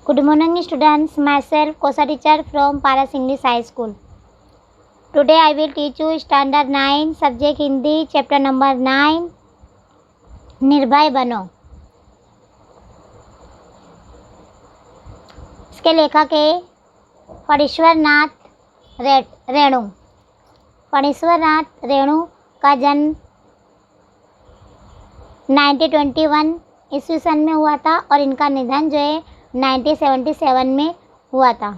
Good morning students, myself Kosa teacher from Paras English High School. Today I will teach you standard 9 subject Hindi chapter number 9 निर्भय बनो। इसके लेखक है फणीश्वर नाथ रेणु। फणीश्वर नाथ रेणु का जन्म 1921 ईस्वी सन में हुआ था और इनका निधन जो है 1977 में हुआ था।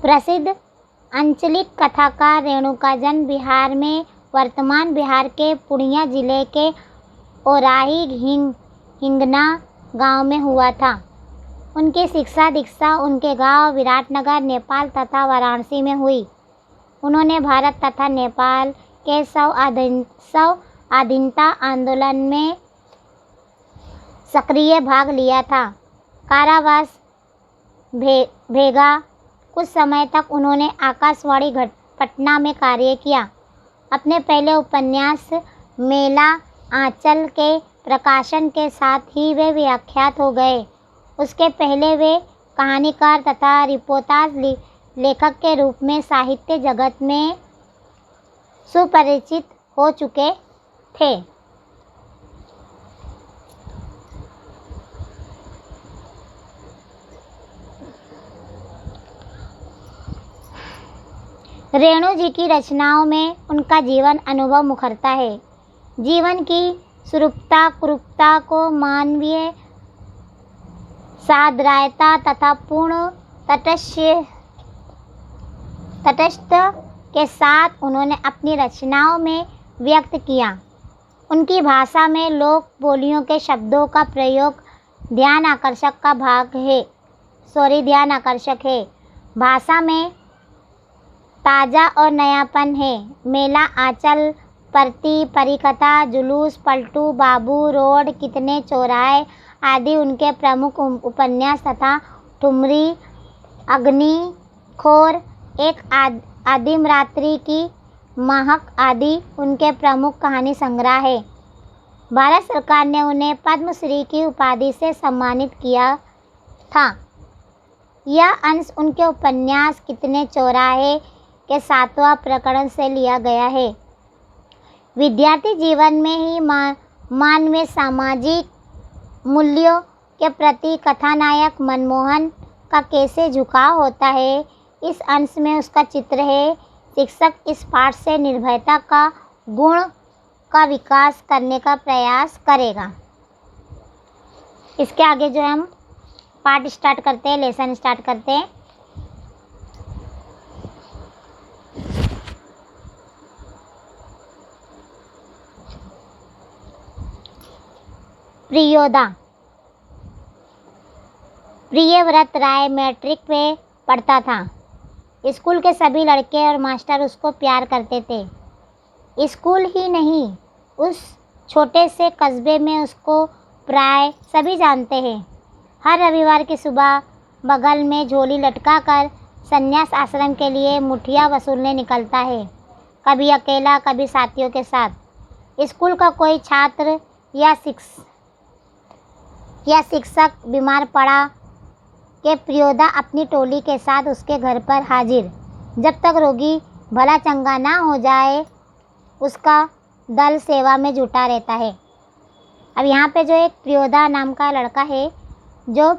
प्रसिद्ध अंचलिक कथाकार रेणु का जन्म बिहार में वर्तमान बिहार के पूर्णिया जिले के ओराही हिंगना गांव में हुआ था। उनकी शिक्षा दीक्षा उनके गांव विराटनगर नेपाल तथा वाराणसी में हुई। उन्होंने भारत तथा नेपाल के स्वाधीनता आंदोलन में सक्रिय भाग लिया था। कारावास भेगा कुछ समय तक उन्होंने आकाशवाणी पटना में कार्य किया। अपने पहले उपन्यास मेला आंचल के प्रकाशन के साथ ही वे विख्यात हो गए। उसके पहले वे कहानीकार तथा रिपोर्टाज लेखक के रूप में साहित्य जगत में सुपरिचित हो चुके थे। रेणु जी की रचनाओं में उनका जीवन अनुभव मुखरता है। जीवन की स्वरूपता कुरूपता को मानवीय साद्रायता तथा पूर्ण तटस्थ के साथ उन्होंने अपनी रचनाओं में व्यक्त किया। उनकी भाषा में लोक बोलियों के शब्दों का प्रयोग ध्यान आकर्षक है। भाषा में ताज़ा और नयापन है। मेला आंचल परती परिकथा जुलूस पलटू बाबू रोड कितने चौराहे आदि उनके प्रमुख उपन्यास तथा ठुमरी अग्निखोर एक आदिम रात्रि की महक आदि उनके प्रमुख कहानी संग्रह है। भारत सरकार ने उन्हें पद्मश्री की उपाधि से सम्मानित किया था। यह अंश उनके उपन्यास कितने चौराहे के 7वां प्रकरण से लिया गया है। विद्यार्थी जीवन में ही मानवीय सामाजिक मूल्यों के प्रति कथानायक मनमोहन का कैसे झुकाव होता है, इस अंश में उसका चित्र है। शिक्षक इस पाठ से निर्भयता का गुण का विकास करने का प्रयास करेगा। इसके आगे जो हम पाठ स्टार्ट करते हैं, लेसन स्टार्ट करते हैं। प्रियोदा। प्रियव्रत राय मैट्रिक में पढ़ता था। स्कूल के सभी लड़के और मास्टर उसको प्यार करते थे। स्कूल ही नहीं, उस छोटे से कस्बे में उसको प्राय सभी जानते हैं। हर रविवार की सुबह बगल में झोली लटका कर संन्यास आश्रम के लिए मुठिया वसूलने निकलता है, कभी अकेला कभी साथियों के साथ। स्कूल का कोई छात्र या शिक्षक बीमार पड़ा कि प्रियोदा अपनी टोली के साथ उसके घर पर हाजिर। जब तक रोगी भला चंगा ना हो जाए उसका दल सेवा में जुटा रहता है। अब यहाँ पे जो एक प्रियोदा नाम का लड़का है जो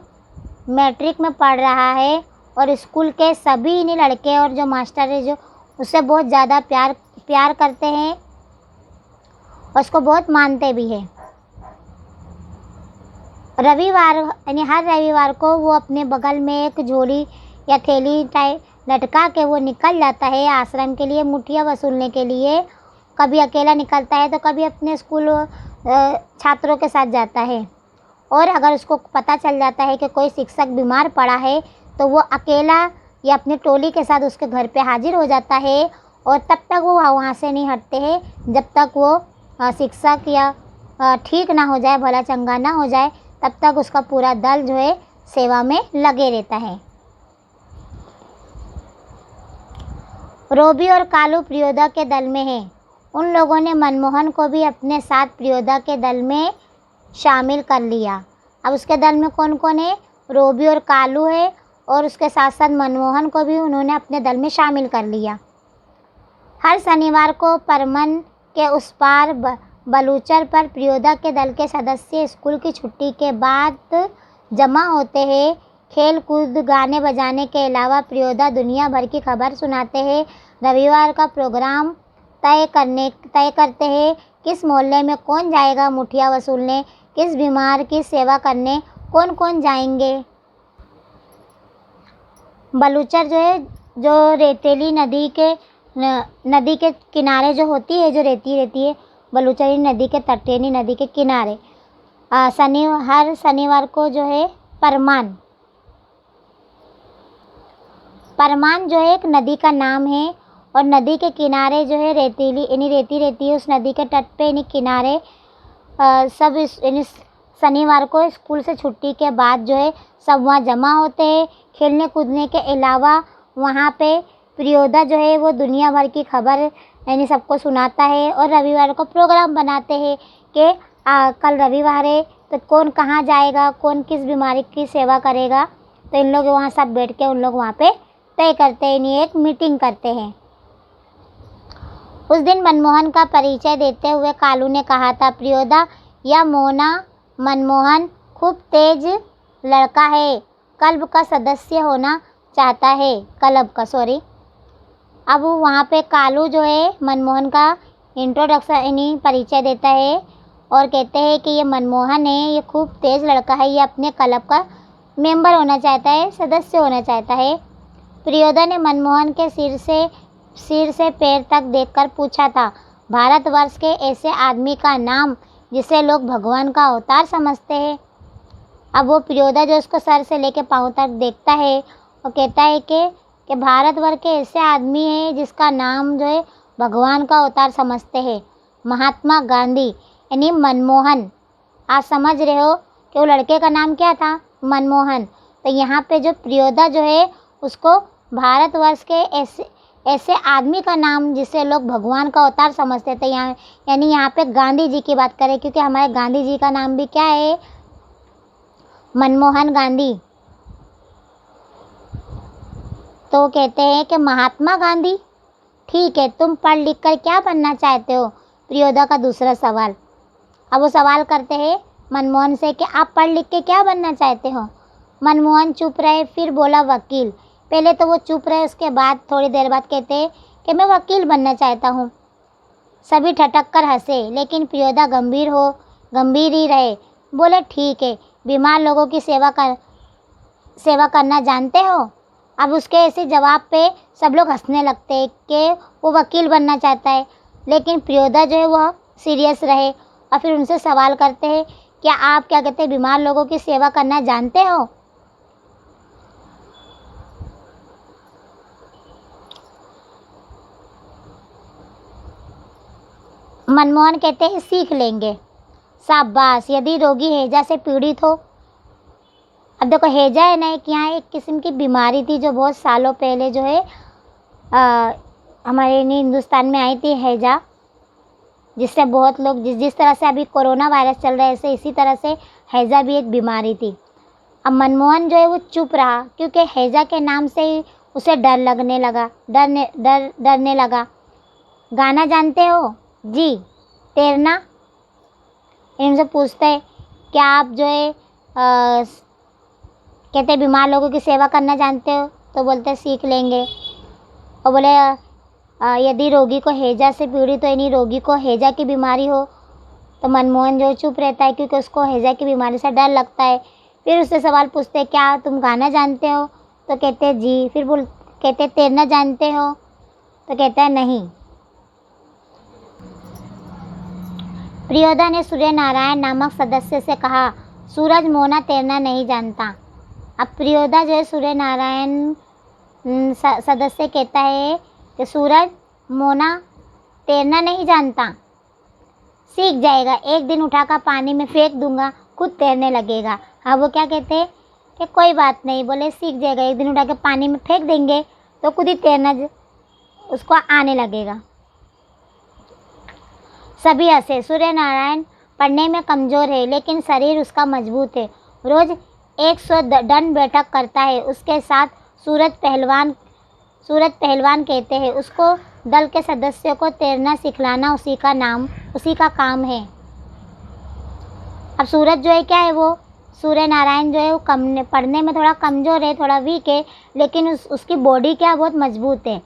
मैट्रिक में पढ़ रहा है और स्कूल के सभी इन्हीं लड़के और जो मास्टर है जो उससे बहुत ज़्यादा प्यार करते हैं और उसको बहुत मानते भी हैं। रविवार यानी हर रविवार को वो अपने बगल में एक झोली या थैली लटका के वो निकल जाता है आश्रम के लिए मुठिया वसूलने के लिए। कभी अकेला निकलता है तो कभी अपने स्कूल छात्रों के साथ जाता है। और अगर उसको पता चल जाता है कि कोई शिक्षक बीमार पड़ा है तो वो अकेला या अपनी टोली के साथ उसके घर पे हाजिर हो जाता है और तब तक वो वहाँ से नहीं हटते हैं जब तक वो शिक्षक या ठीक ना हो जाए, भला चंगा ना हो जाए, तब तक उसका पूरा दल जो है सेवा में लगे रहता है। रोबी और कालू प्रियोदा के दल में हैं। उन लोगों ने मनमोहन को भी अपने साथ प्रियोदा के दल में शामिल कर लिया। अब उसके दल में कौन कौन है? रोबी और कालू है, और उसके साथ साथ मनमोहन को भी उन्होंने अपने दल में शामिल कर लिया। हर शनिवार को परमन के उस पार बलूचर पर प्रियोदा के दल के सदस्य स्कूल की छुट्टी के बाद जमा होते हैं। खेल कूद, गाने बजाने के अलावा प्रियोदा दुनिया भर की खबर सुनाते हैं। रविवार का प्रोग्राम तय करते हैं। किस मोहल्ले में कौन जाएगा मुठिया वसूलने, किस बीमार की सेवा करने कौन कौन जाएंगे। बलूचर जो है, जो रेतीली नदी के किनारे जो होती है, जो रेती रहती है, बलूचरी नदी के तटेनी नदी के किनारे हर शनिवार को जो है परमान जो है एक नदी का नाम है, और नदी के किनारे जो है रेती रहती है। उस नदी के तट पे किनारे सब शनिवार को स्कूल से छुट्टी के बाद जो है सब वहाँ जमा होते हैं। खेलने कूदने के अलावा वहाँ पे प्रियोदा जो है वो दुनिया भर की खबर सबको सुनाता है, और रविवार को प्रोग्राम बनाते हैं कि कल रविवार है तो कौन कहाँ जाएगा, कौन किस बीमारी की सेवा करेगा। तो इन लोग वहाँ सब बैठ के उन लोग वहाँ पे तय करते हैं, इन्हें एक मीटिंग करते हैं। उस दिन मनमोहन का परिचय देते हुए कालू ने कहा था, प्रियोदा या मनमोहन खूब तेज लड़का है, क्लब का सदस्य होना चाहता है, अब वहाँ पे कालू जो है मनमोहन का इंट्रोडक्शन परिचय देता है और कहते हैं कि ये मनमोहन है, ये खूब तेज लड़का है, ये अपने क्लब का मेंबर होना चाहता है, सदस्य होना चाहता है। प्रियोदा ने मनमोहन के सिर से पैर तक देखकर पूछा था, भारतवर्ष के ऐसे आदमी का नाम जिसे लोग भगवान का अवतार समझते हैं। अब वो प्रियोदा जो उसको सर से लेकर पाँव तक देखता है और कहता है कि भारतवर्ष के ऐसे आदमी है जिसका नाम जो है भगवान का अवतार समझते हैं, महात्मा गांधी यानी मनमोहन। आप समझ रहे हो कि वो लड़के का नाम क्या था, मनमोहन। तो यहाँ पे जो प्रियोदा जो है उसको भारतवर्ष के ऐसे आदमी का नाम जिसे लोग भगवान का अवतार समझते थे, यानी यहाँ पे गांधी जी की बात करें, क्योंकि हमारे गांधी जी का नाम भी क्या है, मनमोहन गांधी। तो कहते हैं कि महात्मा गांधी, ठीक है, तुम पढ़ लिख कर क्या बनना चाहते हो, प्रियोदा का दूसरा सवाल। अब वो सवाल करते हैं मनमोहन से कि आप पढ़ लिख के क्या बनना चाहते हो। मनमोहन चुप रहे, फिर बोला वकील। पहले तो वो चुप रहे, उसके बाद थोड़ी देर बाद कहते हैं कि मैं वकील बनना चाहता हूँ। सभी ठटक कर हंसे, लेकिन प्रियोदा गंभीर ही रहे। बोले ठीक है, बीमार लोगों की सेवा करना जानते हो। अब उसके ऐसे जवाब पे सब लोग हंसने लगते हैं कि वो वकील बनना चाहता है, लेकिन प्रियोदा जो है वह सीरियस रहे और फिर उनसे सवाल करते हैं, क्या आप क्या कहते हैं, बीमार लोगों की सेवा करना जानते हो। मनमोहन कहते हैं सीख लेंगे, शाबाश। यदि रोगी हैजा से पीड़ित हो, अब देखो हैजा है ना, कि यहाँ एक किस्म की बीमारी थी जो बहुत सालों पहले जो है हमारे हिंदुस्तान में आई थी, हैजा, जिससे बहुत लोग जिस तरह से अभी कोरोना वायरस चल रहा है ऐसे इसी तरह से हैजा भी एक बीमारी थी। अब मनमोहन जो है वो चुप रहा, क्योंकि हैजा के नाम से ही उसे डरने लगा। गाना जानते हो जी, तैरना। इनसे पूछते हैं क्या आप जो है कहते हैं बीमार लोगों की सेवा करना जानते हो, तो बोलते सीख लेंगे। और बोले यदि रोगी को हैजा से पीड़ित हो, यानी रोगी को हैजा की बीमारी हो, तो मनमोहन जो चुप रहता है क्योंकि उसको हैजा की बीमारी से डर लगता है। फिर उससे सवाल पूछते हैं क्या तुम गाना जानते हो, तो कहते हैं जी। फिर कहते हैं तैरना जानते हो, तो कहता है नहीं। प्रियोदा ने सूर्य नारायण नामक सदस्य से कहा, सूरज मोना तैरना नहीं जानता। अब प्रियोदा जो है सूर्य नारायण सदस्य कहता है कि सूरज मोना तैरना नहीं जानता, सीख जाएगा, एक दिन उठाकर पानी में फेंक दूंगा, खुद तैरने लगेगा। अब वो क्या कहते हैं कि कोई बात नहीं, बोले सीख जाएगा, एक दिन उठाकर पानी में फेंक देंगे तो खुद ही तैरना उसको आने लगेगा। सभी हंसे। सूर्य नारायण पढ़ने में कमज़ोर है, लेकिन शरीर उसका मजबूत है। रोज़ 100 दंड बैठक करता है। उसके साथ सूरज पहलवान कहते हैं। उसको दल के सदस्यों को तैरना सिखलाना उसी का काम है। अब सूरज जो है क्या है, वो सूर्य नारायण जो है वो पढ़ने में थोड़ा कमज़ोर है, थोड़ा वीक है, लेकिन उसकी बॉडी क्या बहुत मजबूत है।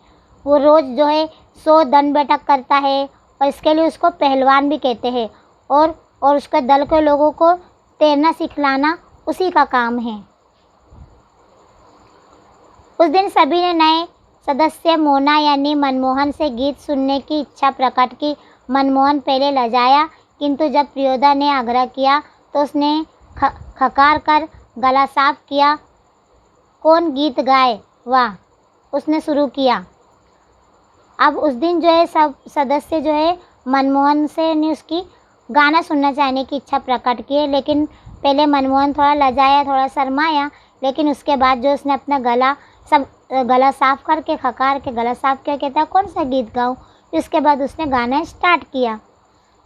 वो रोज़ जो है 100 दंड बैठक करता है और इसके लिए उसको पहलवान भी कहते हैं। और उसके दल के लोगों को तैरना सिखलाना उसी का काम है। उस दिन सभी ने नए सदस्य मोना यानी मनमोहन से गीत सुनने की इच्छा प्रकट की। मनमोहन पहले लजाया, किंतु जब प्रियोदा ने आग्रह किया तो उसने खकार कर गला साफ किया। कौन गीत गाए? वाह, उसने शुरू किया। अब उस दिन जो है सब सदस्य जो है मनमोहन से ने उसकी गाना सुनना चाहने की इच्छा प्रकट की है, लेकिन पहले मनमोहन थोड़ा लजाया, थोड़ा शर्माया, लेकिन उसके बाद जो उसने अपना गला साफ करके खकार के गला साफ किया, कहता कौन सा गीत गाऊं। उसके बाद उसने गाना स्टार्ट किया।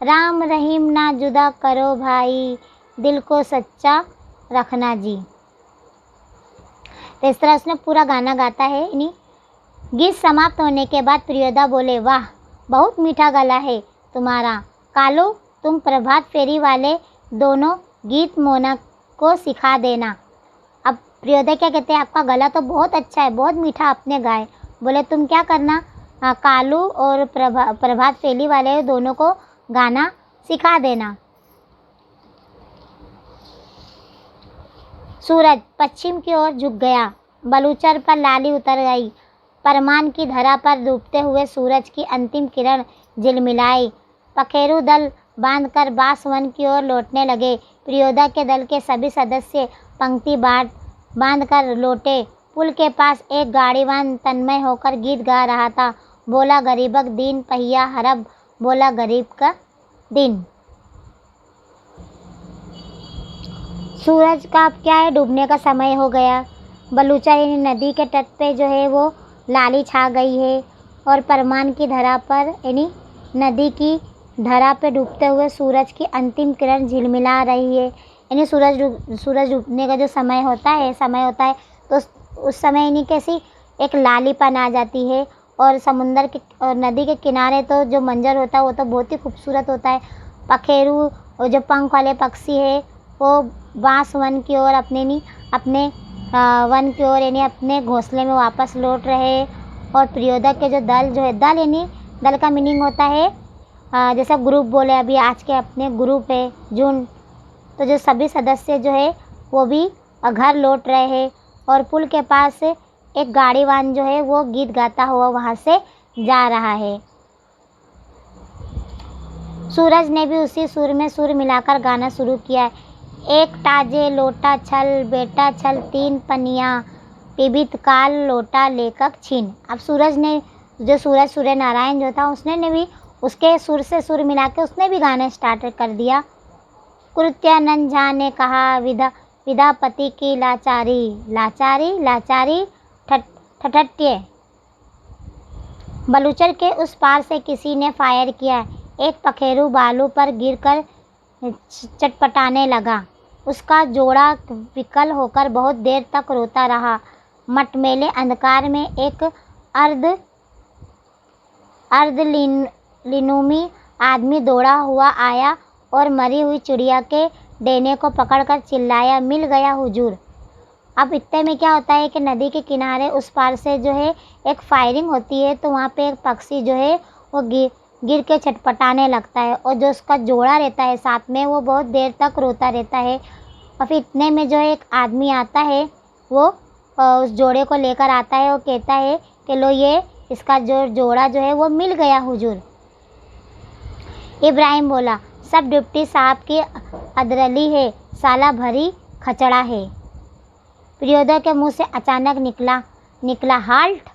राम रहीम ना जुदा करो भाई, दिल को सच्चा रखना जी। तो इस तरह उसने पूरा गाना गाता है। गीत समाप्त होने के बाद प्रियोदा बोले, वाह बहुत मीठा गला है तुम्हारा। कालू, तुम प्रभात फेरी वाले दोनों गीत मोना को सिखा देना। अब प्रियोदा क्या कहते हैं, आपका गला तो बहुत अच्छा है, बहुत मीठा आपने गाए। बोले तुम क्या करना, कालू और प्रभात फेरी वाले दोनों को गाना सिखा देना। सूरज पश्चिम की ओर झुक गया। बलूचर पर लाली उतर गई। परमान की धरा पर डूबते हुए सूरज की अंतिम किरण झिलमिलाई। पखेरु दल बांधकर बांसवन की ओर लौटने लगे। प्रियोदा के दल के सभी सदस्य पंक्ति बांधकर लौटे। पुल के पास एक गाड़ीवान तन्मय होकर गीत गा रहा था। बोला गरीबक दीन पहिया हरब, बोला गरीब का दिन। सूरज का अब क्या है, डूबने का समय हो गया। बलूचर नदी के तट पे जो है वो लाली छा गई है और परमान की धरा पर नदी की धरा पे डूबते हुए सूरज की अंतिम किरण झिलमिला रही है। सूरज डूबने का जो समय होता है तो उस समय कैसी एक लालीपन आ जाती है। और समुंदर के और नदी के किनारे तो जो मंजर होता है वो तो बहुत ही खूबसूरत होता है। पखेरु और जो पंख वाले पक्षी है वो बांस वन की ओर अपने वन की ओर अपने घोंसले में वापस लौट रहे। और प्रियोदा के जो दल का मीनिंग होता है जैसा ग्रुप बोले, अभी आज के अपने ग्रुप है झुंड, तो जो सभी सदस्य जो है वो भी घर लौट रहे हैं। और पुल के पास एक गाड़ीवान जो है वो गीत गाता हुआ वहाँ से जा रहा है। सूरज ने भी उसी सुर में सुर मिलाकर गाना शुरू किया। एक ताजे लोटा छल बेटा छल, तीन पनिया पीबित काल लोटा लेकर छीन। अब सूर्य नारायण जो था उसने भी उसके सुर से सुर मिला के उसने भी गाना स्टार्ट कर दिया। कृत्यानंद झा ने कहा, विधापति की लाचारी ठठट्य। बलूचर के उस पार से किसी ने फायर किया। एक पखेरु बालू पर गिरकर चटपटाने लगा। उसका जोड़ा विकल होकर बहुत देर तक रोता रहा। मटमैले अंधकार में एक अर्धलिनुमी आदमी दौड़ा हुआ आया और मरी हुई चिड़िया के डेने को पकड़कर चिल्लाया, मिल गया हुजूर। अब इतने में क्या होता है कि नदी के किनारे उस पार से जो है एक फायरिंग होती है, तो वहाँ पे एक पक्षी जो है वो गिर के छटपटाने लगता है। और जो उसका जोड़ा रहता है साथ में वो बहुत देर तक रोता रहता है। और फिर इतने में जो एक आदमी आता है, वो उस जोड़े को लेकर आता है और कहता है कि लो ये इसका जोड़ा जो है वो मिल गया हुजूर। इब्राहिम बोला, सब डिप्टी साहब की अदरली है, साला भरी खचड़ा है। प्रियोदा के मुंह से अचानक निकला हाल्ट।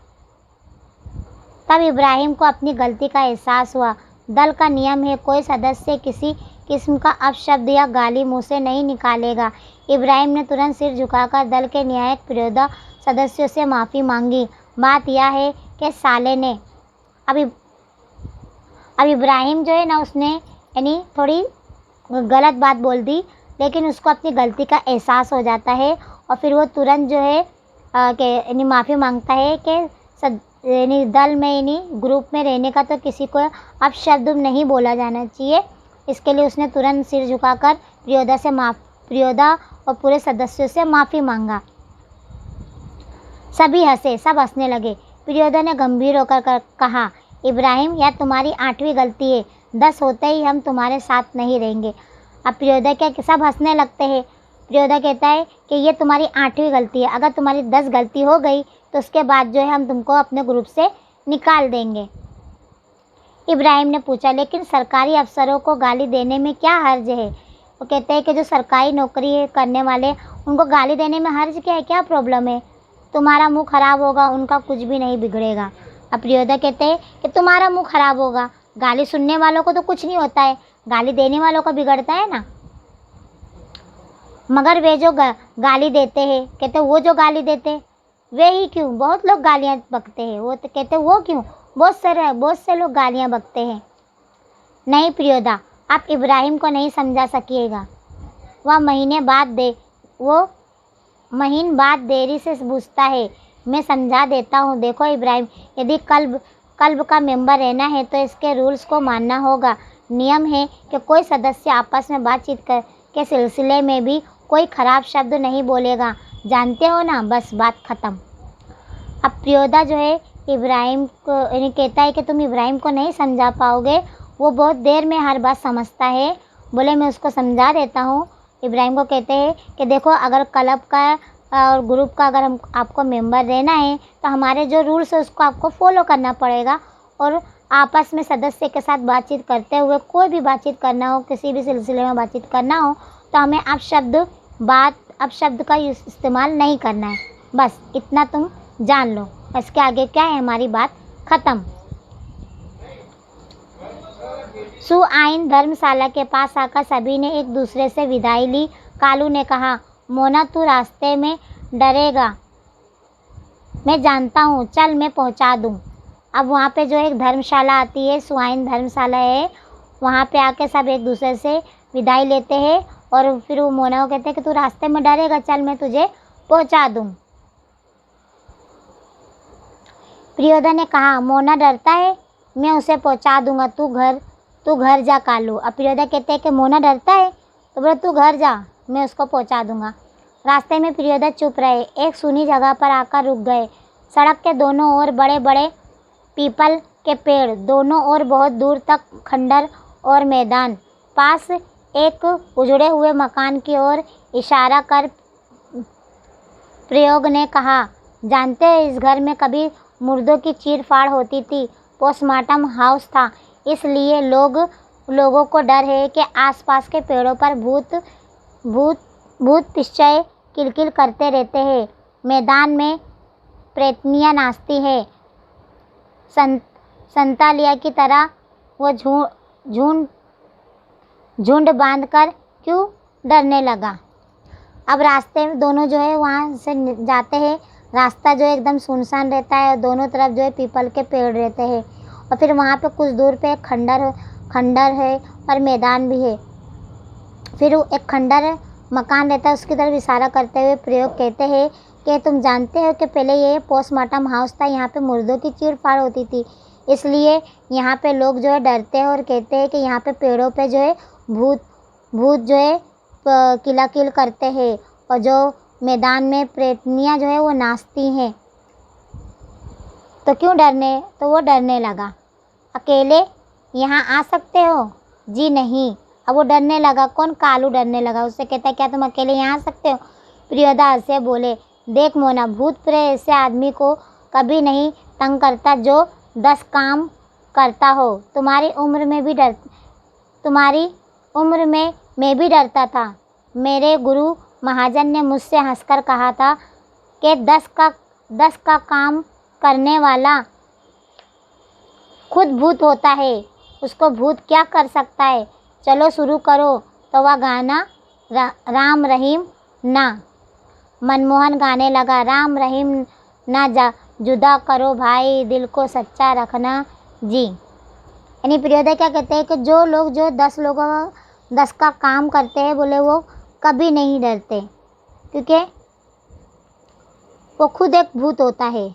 तब इब्राहिम को अपनी गलती का एहसास हुआ। दल का नियम है, कोई सदस्य किसी किस्म का अपशब्द या गाली मुंह से नहीं निकालेगा। इब्राहिम ने तुरंत सिर झुकाकर दल के न्यायक प्रियोदा सदस्यों से माफ़ी मांगी। बात यह है कि साले ने अब इब्राहिम जो है ना, उसने थोड़ी गलत बात बोल दी, लेकिन उसको अपनी गलती का एहसास हो जाता है और फिर वो तुरंत जो है यानी माफ़ी मांगता है कि यानी दल में यानी ग्रुप में रहने का तो किसी को अपशब्द नहीं बोला जाना चाहिए। इसके लिए उसने तुरंत सिर झुकाकर प्रियोदा और पूरे सदस्यों से माफ़ी मांगा। सभी हंसे, सब हंसने लगे। प्रियोदा ने गंभीर होकर कहा, इब्राहिम, यह तुम्हारी 8वीं गलती है। 10 होते ही हम तुम्हारे साथ नहीं रहेंगे। अब प्रियोदा क्या, सब हंसने लगते हैं। प्रियोदा कहता है कि ये तुम्हारी 8वीं गलती है, अगर तुम्हारी 10 गलती हो गई तो उसके बाद जो है हम तुमको अपने ग्रुप से निकाल देंगे। इब्राहिम ने पूछा, लेकिन सरकारी अफसरों को गाली देने में क्या हर्ज है? वो कहते हैं कि जो सरकारी नौकरी करने वाले, उनको गाली देने में हर्ज क्या है, क्या प्रॉब्लम है? तुम्हारा मुंह खराब होगा, उनका कुछ भी नहीं बिगड़ेगा। अब प्रियोदा कहते हैं कि तुम्हारा मुंह खराब होगा, गाली सुनने वालों को तो कुछ नहीं होता है, गाली देने वालों का बिगड़ता है ना। मगर वे जो गाली देते हैं, कहते वो जो गाली देते वे ही क्यों? बहुत लोग गालियाँ बकते हैं। वो तो कहते वो क्यों? बहुत से लोग गालियाँ बकते हैं। नहीं प्रियोदा, आप इब्राहिम को नहीं समझा सकिएगा। वह महीन बाद देरी से पूछता है। मैं समझा देता हूँ। देखो इब्राहिम, यदि क्लब का मेंबर रहना है तो इसके रूल्स को मानना होगा। नियम है कि कोई सदस्य आपस में बातचीत के सिलसिले में भी कोई ख़राब शब्द नहीं बोलेगा। जानते हो ना, बस बात ख़त्म। अब प्रियोदा जो है इब्राहिम को कहता है कि तुम इब्राहिम को नहीं समझा पाओगे, वो बहुत देर में हर बात समझता है। बोले मैं उसको समझा देता हूँ। इब्राहिम को कहते हैं कि देखो, अगर क्लब का और ग्रुप का अगर आपको मेंबर रहना है तो हमारे जो रूल्स है उसको आपको फॉलो करना पड़ेगा। और आपस में सदस्य के साथ बातचीत करते हुए कोई भी बातचीत करना हो, किसी भी सिलसिले में बातचीत करना हो तो हमें अपशब्द का इस्तेमाल नहीं करना है। बस इतना तुम जान लो। इसके आगे क्या है, हमारी बात ख़त्म। सुआइन धर्मशाला के पास आकर सभी ने एक दूसरे से विदाई ली। कालू ने कहा, मोना तू रास्ते में डरेगा, मैं जानता हूँ, चल मैं पहुँचा दूँ। अब वहाँ पे जो एक धर्मशाला आती है, सुआइन धर्मशाला है, वहाँ पे आके सब एक दूसरे से विदाई लेते हैं और फिर वो मोना को कहते हैं कि तू रास्ते में डरेगा, चल मैं तुझे पहुँचा दूँ। प्रियोदा ने कहा, मोना डरता है, मैं उसे पहुँचा दूँगा, तू घर जा कालू। अब प्रियोदा कहते हैं कि मोना डरता है तो बोले तू घर जा, मैं उसको पहुँचा दूँगा। रास्ते में प्रियोदा चुप रहे। एक सूनी जगह पर आकर रुक गए। सड़क के दोनों ओर बड़े बड़े पीपल के पेड़, दोनों ओर बहुत दूर तक खंडर और मैदान। पास एक उजड़े हुए मकान की ओर इशारा कर प्रयोग ने कहा, जानते हैं इस घर में कभी मुर्दों की चीर फाड़ होती थी। पोस्टमार्टम हाउस था, इसलिए लोगों को डर है कि आसपास के पेड़ों पर भूत पिशाच किलकिल करते रहते हैं। मैदान में प्रेतनियाँ नाचती है। संतालिया की तरह वो झुंड बांधकर क्यों डरने लगा। अब रास्ते में दोनों जो है वहाँ से जाते हैं। रास्ता जो एकदम सुनसान रहता है और दोनों तरफ जो है पीपल के पेड़ रहते हैं और फिर वहाँ पे कुछ दूर पे एक खंडर है और मैदान भी है। फिर एक खंडर मकान रहता है, उसकी तरफ इशारा करते हुए प्रयोग कहते हैं कि तुम जानते हो कि पहले ये पोस्टमार्टम हाउस था, यहाँ पे मुर्दों की चीर फाड़ होती थी, इसलिए यहाँ पे लोग जो है डरते हैं और कहते हैं कि यहाँ पे पेड़ों पे जो है भूत जो है किलाकिल करते हैं और जो मैदान में प्रेतनियाँ जो है वो नाचती हैं। तो वो डरने लगा। अकेले यहाँ आ सकते हो? जी नहीं। अब वो डरने लगा। कौन? कालू डरने लगा। उससे कहता है, क्या तुम अकेले यहाँ आ सकते हो? प्रियोदा से बोले, देख मोना, भूत प्रेत ऐसे आदमी को कभी नहीं तंग करता जो 10 काम करता हो। तुम्हारी उम्र में मैं भी डरता था। मेरे गुरु महाजन ने मुझसे हंसकर कहा था कि 10 का काम करने वाला खुद भूत होता है, उसको भूत क्या कर सकता है। चलो शुरू करो। तो वह गाना राम रहीम ना, मनमोहन गाने लगा, राम रहीम ना जुदा करो भाई, दिल को सच्चा रखना जी। यानी प्रियोदा क्या कहते हैं कि जो 10 का काम करते हैं, बोले वो कभी नहीं डरते, क्योंकि वो खुद एक भूत होता है।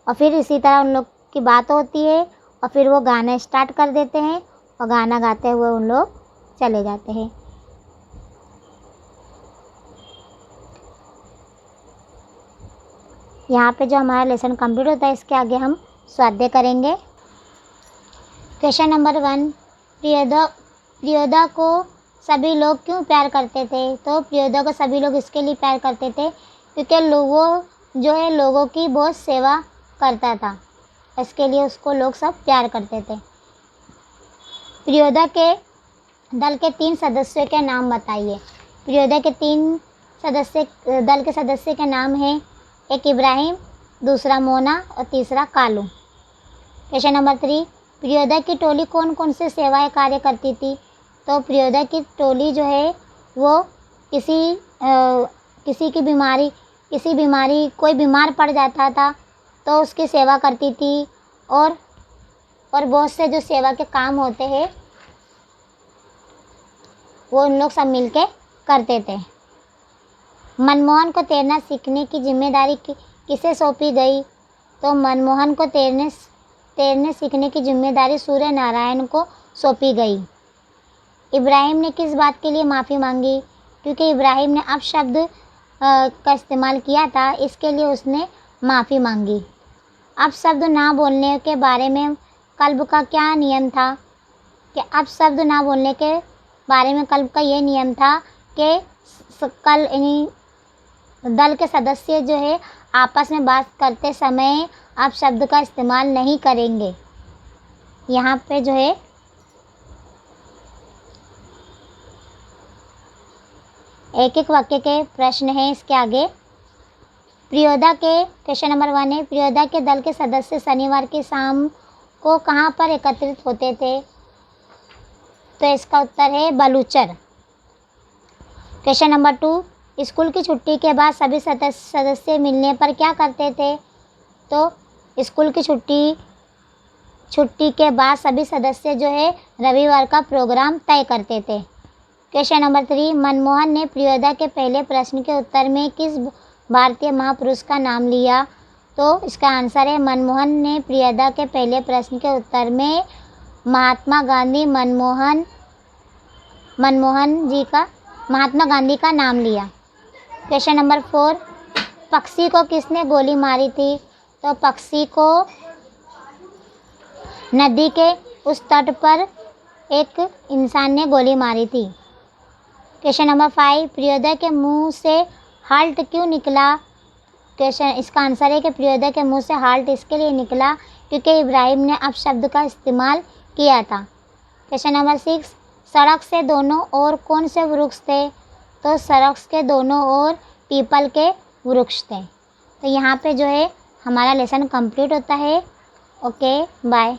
और फिर इसी तरह उन लोग की बात होती है और फिर वो गाना स्टार्ट कर देते हैं और गाना गाते हुए उन लोग चले जाते हैं। यहाँ पे जो हमारा लेसन कंप्लीट होता है, इसके आगे हम स्वाध्याय करेंगे। क्वेश्चन नंबर 1, प्रियोदा को सभी लोग क्यों प्यार करते थे? तो प्रियोदा को सभी लोग इसके लिए प्यार करते थे क्योंकि लोगों जो है लोगों की बहुत सेवा करता था, इसके लिए उसको लोग सब प्यार करते थे। प्रियोदा के दल के 3 सदस्यों के नाम बताइए। प्रियोदा के 3 दल के सदस्य के नाम हैं, एक इब्राहिम, दूसरा मोना और तीसरा कालू। क्वेश्चन नंबर 3, प्रियोदा की टोली कौन कौन से सेवाएं कार्य करती थी? तो प्रियोदा की टोली जो है वो कोई बीमार पड़ जाता था तो उसकी सेवा करती थी, और बहुत से जो सेवा के काम होते हैं वो उन लोग सब मिलके करते थे। मनमोहन को तैरना सीखने की जिम्मेदारी किसे सौंपी गई? तो मनमोहन को तैरने सीखने की जिम्मेदारी सूर्य नारायण को सौंपी गई। इब्राहिम ने किस बात के लिए माफ़ी मांगी? क्योंकि इब्राहिम ने अपशब्द का इस्तेमाल किया था, इसके लिए उसने माफ़ी मांगी। अपशब्द ना बोलने के बारे में कल्ब का क्या नियम था? कि अपशब्द ना बोलने के बारे में कल्ब का ये नियम था कि दल के सदस्य जो है आपस में बात करते समय अपशब्द का इस्तेमाल नहीं करेंगे। यहाँ पे जो है एक एक वाक्य के प्रश्न हैं इसके आगे। प्रियोदा के क्वेश्चन नंबर 1 है, प्रियोदा के दल के सदस्य शनिवार की शाम को कहाँ पर एकत्रित होते थे? तो इसका उत्तर है बलूचर। क्वेश्चन नंबर 2, स्कूल की छुट्टी के बाद सभी सदस्य मिलने पर क्या करते थे? तो स्कूल की छुट्टी के बाद सभी सदस्य जो है रविवार का प्रोग्राम तय करते थे। क्वेश्चन नंबर 3, मनमोहन ने प्रियोदा के पहले प्रश्न के उत्तर में किस भारतीय महापुरुष का नाम लिया? तो इसका आंसर है मनमोहन ने प्रियोदा के पहले प्रश्न के उत्तर में महात्मा गांधी का नाम लिया। क्वेश्चन नंबर 4, पक्षी को किसने गोली मारी थी? तो पक्षी को नदी के उस तट पर एक इंसान ने गोली मारी थी। क्वेश्चन नंबर 5, प्रियोदा के मुंह से हाल्ट क्यों निकला? इसका आंसर है कि प्रियोदा के मुंह से हाल्ट इसके लिए निकला क्योंकि इब्राहिम ने अपशब्द का इस्तेमाल किया था। क्वेश्चन नंबर 6, सड़क से दोनों ओर कौन से वृक्ष थे? तो सड़क के दोनों ओर पीपल के वृक्ष थे। तो यहाँ पे जो है हमारा लेसन कंप्लीट होता है। Okay, bye.